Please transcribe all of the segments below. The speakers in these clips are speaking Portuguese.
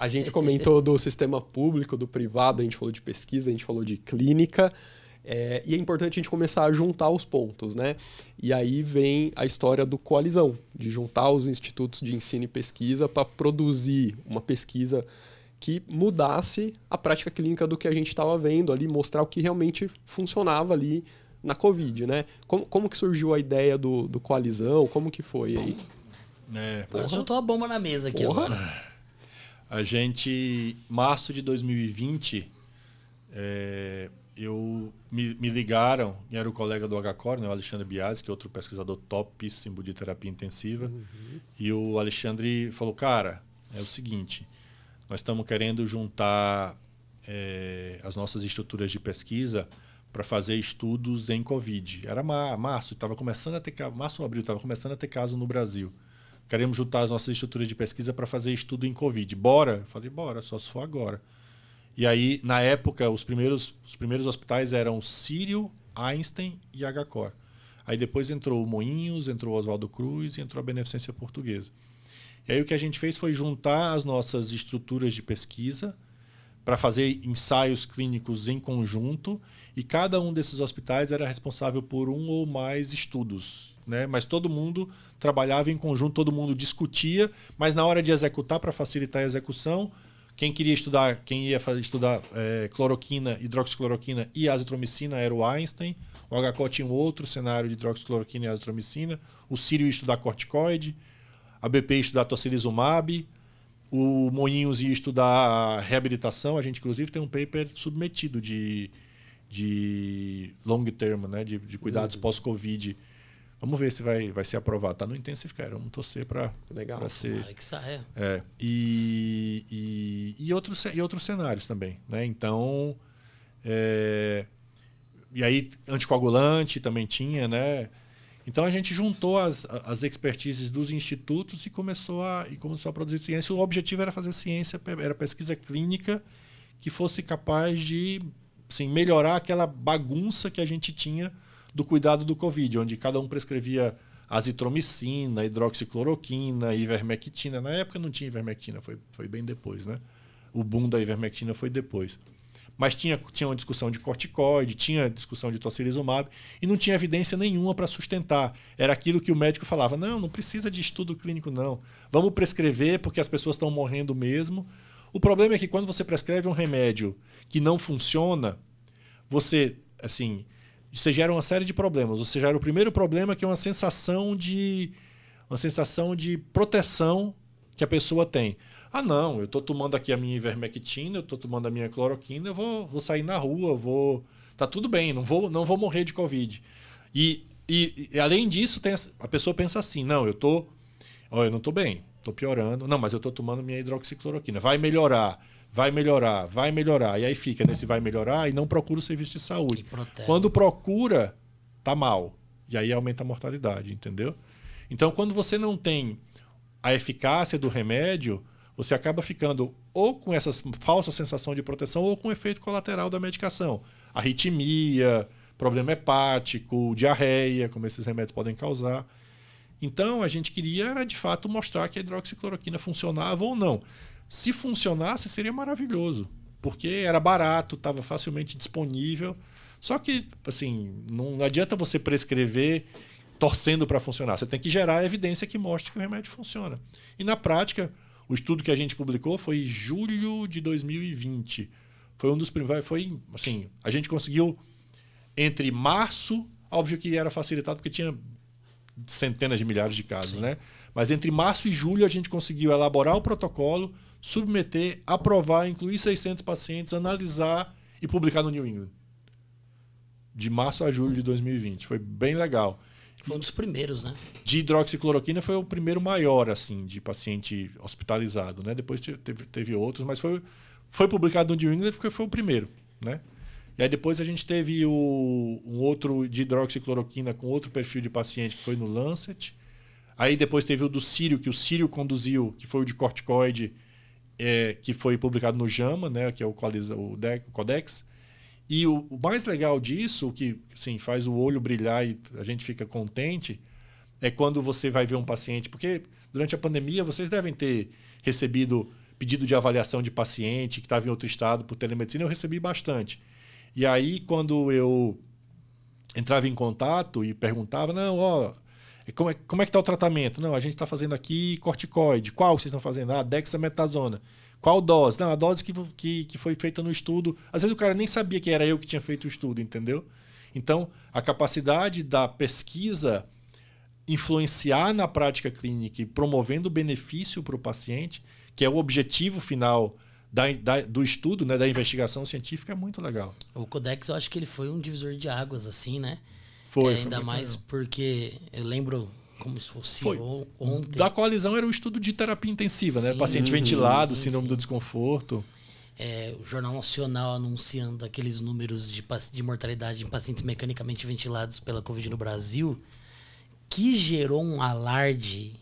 A gente comentou do sistema público, do privado, a gente falou de pesquisa, a gente falou de clínica. E é importante a gente começar a juntar os pontos, né? E aí vem a história do coalizão, de juntar os institutos de ensino e pesquisa para produzir uma pesquisa que mudasse a prática clínica do que a gente estava vendo ali, mostrar o que realmente funcionava ali na Covid, né? Como que surgiu a ideia do coalizão? Como que foi aí? Soltou a bomba na mesa aqui agora. A gente, março de 2020, me ligaram, e era o colega do HCOR, né, o Alexandre Biasi, que é outro pesquisador topíssimo de terapia intensiva. E o Alexandre falou, cara, é o seguinte, nós estamos querendo juntar as nossas estruturas de pesquisa para fazer estudos em Covid. Era março, estava começando a ter março ou abril, estava começando a ter caso no Brasil. Queremos juntar as nossas estruturas de pesquisa para fazer estudo em Covid. Bora? Eu falei, bora, só se for agora. E aí, na época, os primeiros hospitais eram Sírio, Einstein e HCOR. Aí depois entrou o Moinhos, entrou o Oswaldo Cruz e entrou a Beneficência Portuguesa. E aí o que a gente fez foi juntar as nossas estruturas de pesquisa para fazer ensaios clínicos em conjunto, e cada um desses hospitais era responsável por um ou mais estudos, né? Mas todo mundo trabalhava em conjunto, todo mundo discutia, mas na hora de executar, para facilitar a execução, quem ia estudar cloroquina, hidroxicloroquina e azitromicina era o Einstein, o HCOR tinha um outro cenário de hidroxicloroquina e azitromicina, o Sírio ia estudar corticoide, a BP ia estudar tocilizumab, o Moinhos ia estudar reabilitação. A gente, inclusive, tem um paper submetido de long term, né? de cuidados pós-Covid. Vamos ver se vai ser aprovado. Está no Intensificare. Vamos torcer para ser. Que saia. E outros cenários também, né? Então, e aí anticoagulante também tinha, né? Então a gente juntou as expertises dos institutos e começou a produzir ciência. O objetivo era fazer ciência, era pesquisa clínica que fosse capaz de, assim, melhorar aquela bagunça que a gente tinha do cuidado do Covid, onde cada um prescrevia azitromicina, hidroxicloroquina, ivermectina. Na época não tinha ivermectina, foi bem depois, né? O boom da ivermectina foi depois. Mas tinha uma discussão de corticoide, tinha discussão de tocilizumab, e não tinha evidência nenhuma para sustentar. Era aquilo que o médico falava, não precisa de estudo clínico não. Vamos prescrever porque as pessoas estão morrendo mesmo. O problema é que quando você prescreve um remédio que não funciona, você gera uma série de problemas. Você gera o primeiro problema, que é uma sensação de proteção que a pessoa tem. Ah, não, eu estou tomando aqui a minha ivermectina, eu estou tomando a minha cloroquina, eu vou sair na rua, tá tudo bem, não vou morrer de Covid. E além disso, a pessoa pensa assim, não, eu não estou bem, estou piorando, não, mas eu estou tomando minha hidroxicloroquina, vai melhorar. E aí fica nesse vai melhorar e não procura o serviço de saúde. Quando procura, tá mal. E aí aumenta a mortalidade, entendeu? Então, quando você não tem a eficácia do remédio, você acaba ficando ou com essa falsa sensação de proteção ou com o efeito colateral da medicação. Arritmia, problema hepático, diarreia, como esses remédios podem causar. Então, a gente queria, de fato, mostrar que a hidroxicloroquina funcionava ou não. Se funcionasse, seria maravilhoso, porque era barato, estava facilmente disponível. Só que, assim, não adianta você prescrever torcendo para funcionar. Você tem que gerar evidência que mostre que o remédio funciona. E, na prática, o estudo que a gente publicou foi em julho de 2020. Foi um dos primeiros. A gente conseguiu, entre março, óbvio que era facilitado porque tinha centenas de milhares de casos, né? Mas entre março e julho a gente conseguiu elaborar o protocolo, submeter, aprovar, incluir 600 pacientes, analisar e publicar no New England. De março a julho de 2020. Foi bem legal. Foi um dos primeiros, né? De hidroxicloroquina foi o primeiro maior, assim, de paciente hospitalizado, né? Depois teve outros, mas foi publicado no New England porque foi o primeiro, né? E aí depois a gente teve um outro de hidroxicloroquina com outro perfil de paciente, que foi no Lancet. Aí depois teve o do Sírio, que o Sírio conduziu, que foi o de corticoide, que foi publicado no JAMA, né? Que é o Codex. E o mais legal disso, o que, assim, faz o olho brilhar e a gente fica contente, é quando você vai ver um paciente, porque durante a pandemia vocês devem ter recebido pedido de avaliação de paciente que estava em outro estado por telemedicina, eu recebi bastante. E aí, quando eu entrava em contato e perguntava, não, ó, como é que está o tratamento? Não, a gente está fazendo aqui corticoide. Qual vocês estão fazendo? Ah, dexametasona. Qual dose? Não, a dose que foi feita no estudo. Às vezes o cara nem sabia que era eu que tinha feito o estudo, entendeu? Então, a capacidade da pesquisa influenciar na prática clínica e promovendo benefício para o paciente, que é o objetivo final do estudo, né, da investigação científica, é muito legal. O Codex, eu acho que ele foi um divisor de águas, assim, né? Foi. Ainda mais legal. Porque eu lembro como se fosse ontem. Da coalizão era o estudo de terapia intensiva, né? Paciente ventilado, síndrome do desconforto. O Jornal Nacional anunciando aqueles números de mortalidade em pacientes mecanicamente ventilados pela Covid no Brasil, que gerou um alarde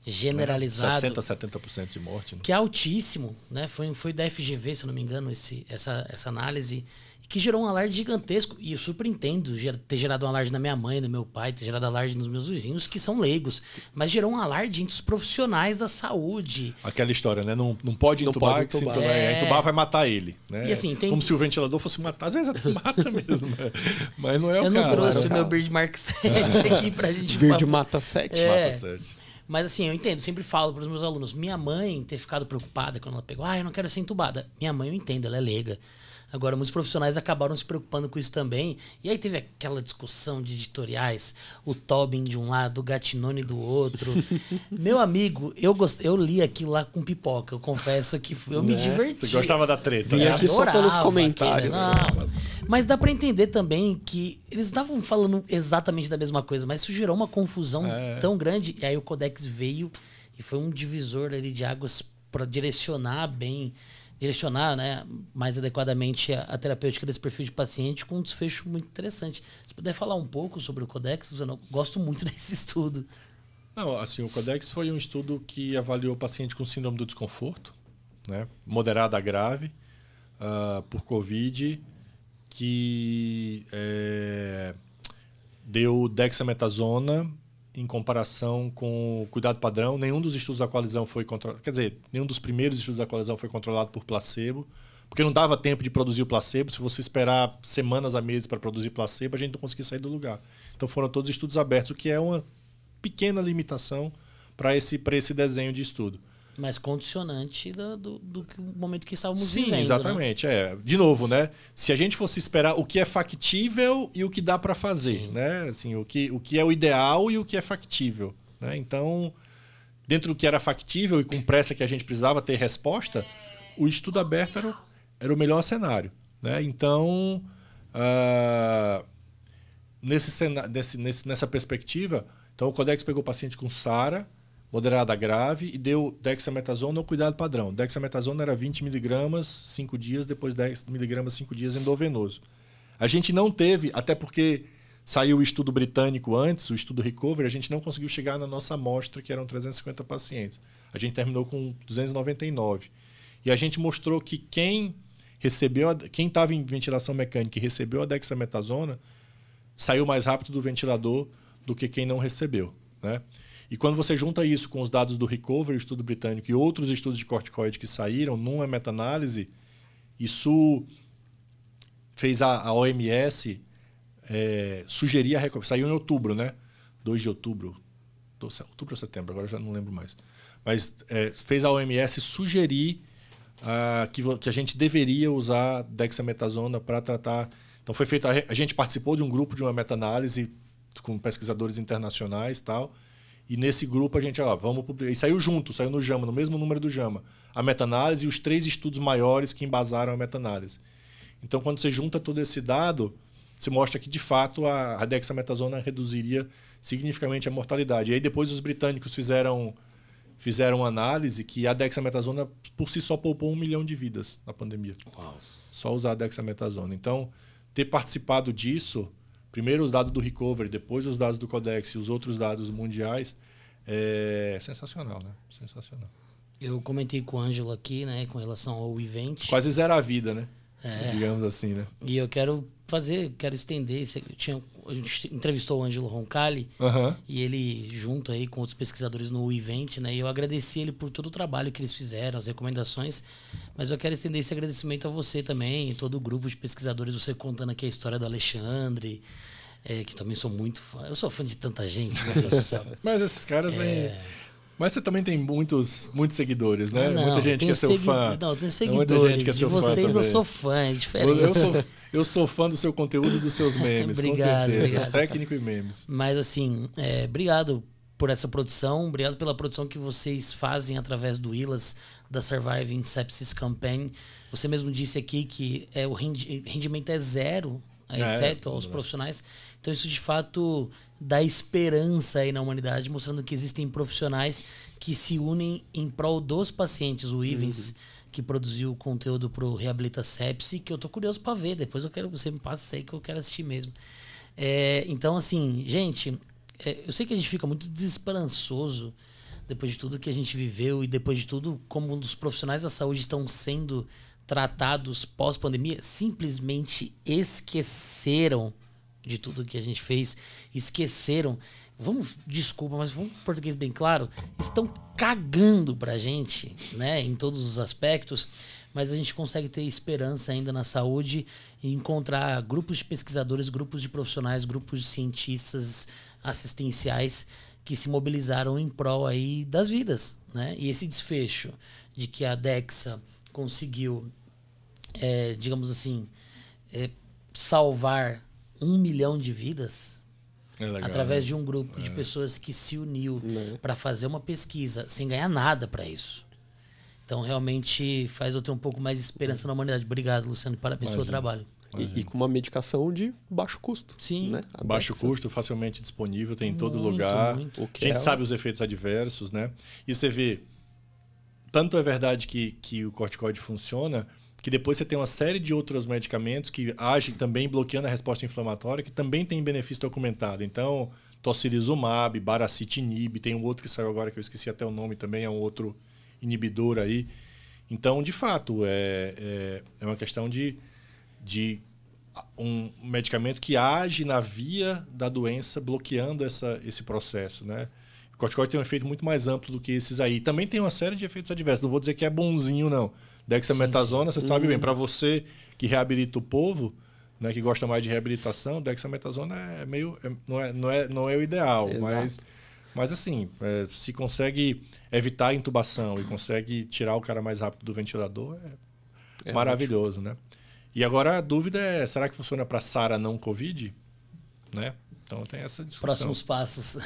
generalizado. 60-70% de morte. Né? Que é altíssimo, né? Foi da FGV, se eu não me engano, essa análise, que gerou um alarde gigantesco. E eu super entendo ter gerado um alarde na minha mãe, no meu pai, ter gerado alarde nos meus vizinhos, que são leigos. Mas gerou um alarde entre os profissionais da saúde. Aquela história, né? Não pode entubar, que se entubar vai matar ele. Né? E assim, como se o ventilador fosse matar. Às vezes até mata mesmo, né? Mas não é o caso. Eu não trouxe o meu Bird Mark 7 aqui pra gente... Bird mata 7. Mata 7. Mas assim, eu entendo, sempre falo para os meus alunos, minha mãe ter ficado preocupada quando ela pegou, eu não quero ser entubada. Minha mãe, eu entendo, ela é leiga. Agora, muitos profissionais acabaram se preocupando com isso também. E aí teve aquela discussão de editoriais, o Tobin de um lado, o Gattinone do outro. Meu amigo, eu li aquilo lá com pipoca. Eu confesso que eu me diverti. Você gostava da treta. Vim aqui só pelos comentários. Mas dá para entender também que eles estavam falando exatamente da mesma coisa, mas isso gerou uma confusão tão grande. E aí o Codex veio e foi um divisor ali de águas para direcionar, né, mais adequadamente a terapêutica desse perfil de paciente, com um desfecho muito interessante. Se puder falar um pouco sobre o Codex, eu gosto muito desse estudo. Não, assim, o Codex foi um estudo que avaliou o paciente com síndrome do desconforto, né, moderada a grave, por Covid, que deu dexametasona em comparação com o cuidado padrão. Nenhum dos estudos da coalizão foi controlado. Quer dizer, nenhum dos primeiros estudos da coalizão foi controlado por placebo, porque não dava tempo de produzir o placebo. Se você esperar semanas a meses para produzir placebo, a gente não conseguia sair do lugar. Então foram todos estudos abertos, o que é uma pequena limitação para esse desenho de estudo. Mas condicionante do momento que estávamos Sim, vivendo. Exatamente. Né? De novo, né? Se a gente fosse esperar o que é factível e o que dá para fazer, né? Assim, o que é o ideal e o que é factível, né? Então, dentro do que era factível e com pressa que a gente precisava ter resposta, o estudo aberto era o melhor cenário, né? Então, nessa perspectiva, então o Codex pegou o paciente com SARA, moderada a grave, e deu dexametasona ou cuidado padrão. Dexametasona era 20 mg 5 dias, depois 10 mg 5 dias endovenoso. A gente não teve, até porque saiu o estudo britânico antes, o estudo Recovery, a gente não conseguiu chegar na nossa amostra, que eram 350 pacientes. A gente terminou com 299. E a gente mostrou que quem estava em ventilação mecânica e recebeu a dexametasona saiu mais rápido do ventilador do que quem não recebeu, né? E quando você junta isso com os dados do Recovery, o estudo britânico, e outros estudos de corticoide que saíram numa meta-análise, isso fez a OMS sugerir a recomendação. Saiu em outubro, né? 2 de outubro. Outubro ou setembro, agora eu já não lembro mais. Mas fez a OMS sugerir que a gente deveria usar dexametasona para tratar. Então foi feito. A gente participou de um grupo de uma meta-análise com pesquisadores internacionais e tal. E nesse grupo a gente, vamos publicar. E saiu no JAMA, no mesmo número do JAMA, a meta-análise e os 3 estudos maiores que embasaram a meta-análise. Então, quando você junta todo esse dado, você mostra que, de fato, a dexametasona reduziria significativamente a mortalidade. E aí depois os britânicos fizeram uma análise que a dexametasona, por si só, poupou 1 milhão de vidas na pandemia. Uau. Só usar a dexametasona. Então, ter participado disso... Primeiro os dados do Recovery, depois os dados do Codex e os outros dados mundiais, é sensacional, né? Sensacional. Eu comentei com o Ângelo aqui, né, com relação ao event. Quase zero a vida, né? digamos assim, né? E eu quero estender. A gente entrevistou o Ângelo Roncalli e ele, junto aí com outros pesquisadores no event, né? E eu agradeci ele por todo o trabalho que eles fizeram, as recomendações. Mas eu quero estender esse agradecimento a você também, todo o grupo de pesquisadores, você contando aqui a história do Alexandre, que também sou muito fã. Eu sou fã de tanta gente, meu Deus do céu. Mas esses caras aí... Mas você também tem muitos seguidores, né? Não, muita gente que é seu fã. Não, eu tenho seguidores. Muita gente que é seu de vocês eu sou fã, é diferente. Eu sou fã do seu conteúdo e dos seus memes, obrigado, com certeza. Obrigado. Técnico e memes. Mas assim, obrigado por essa produção, obrigado pela produção que vocês fazem através do ILAS, da Surviving Sepsis Campaign. Você mesmo disse aqui que o rendimento é zero, exceto aos profissionais. Então isso de fato dá esperança aí na humanidade, mostrando que existem profissionais que se unem em prol dos pacientes. O Ivens, que produziu o conteúdo pro Reabilita Sepsi, que eu tô curioso para ver. Depois eu quero que você me passe aí, que eu quero assistir mesmo. Então, assim, gente, eu sei que a gente fica muito desesperançoso depois de tudo que a gente viveu e depois de tudo como os profissionais da saúde estão sendo tratados pós-pandemia, simplesmente esqueceram de tudo que a gente fez, esqueceram, desculpa, mas vamos em português bem claro, estão cagando pra gente, né, em todos os aspectos, mas a gente consegue ter esperança ainda na saúde e encontrar grupos de pesquisadores, grupos de profissionais, grupos de cientistas assistenciais que se mobilizaram em prol aí das vidas, né, e esse desfecho de que a Dexa conseguiu, digamos assim, salvar 1 milhão de vidas legal, através de um grupo de pessoas que se uniu para fazer uma pesquisa sem ganhar nada para isso. Então, realmente faz eu ter um pouco mais de esperança na humanidade. Obrigado, Luciano. Parabéns pelo trabalho. E com uma medicação de baixo custo. Sim. Né? Baixo custo, facilmente disponível, tem em todo lugar. Muito. A gente sabe os efeitos adversos, né? E você vê, tanto é verdade que o corticoide funciona, que depois você tem uma série de outros medicamentos que agem também bloqueando a resposta inflamatória, que também tem benefício documentado. Então, tocilizumab, baricitinib, tem um outro que saiu agora que eu esqueci até o nome também, é um outro inibidor aí. Então, de fato, é uma questão de um medicamento que age na via da doença, bloqueando esse processo, né? O corticoide tem um efeito muito mais amplo do que esses aí. Também tem uma série de efeitos adversos. Não vou dizer que é bonzinho, não. Dexametasona, você sabe bem, para você que reabilita o povo, né, que gosta mais de reabilitação, dexametasona não é o ideal, mas assim, se consegue evitar a intubação e consegue tirar o cara mais rápido do ventilador, é maravilhoso, né? E agora a dúvida é, será que funciona para SARA não COVID? Né? Então tem essa discussão. Próximos passos.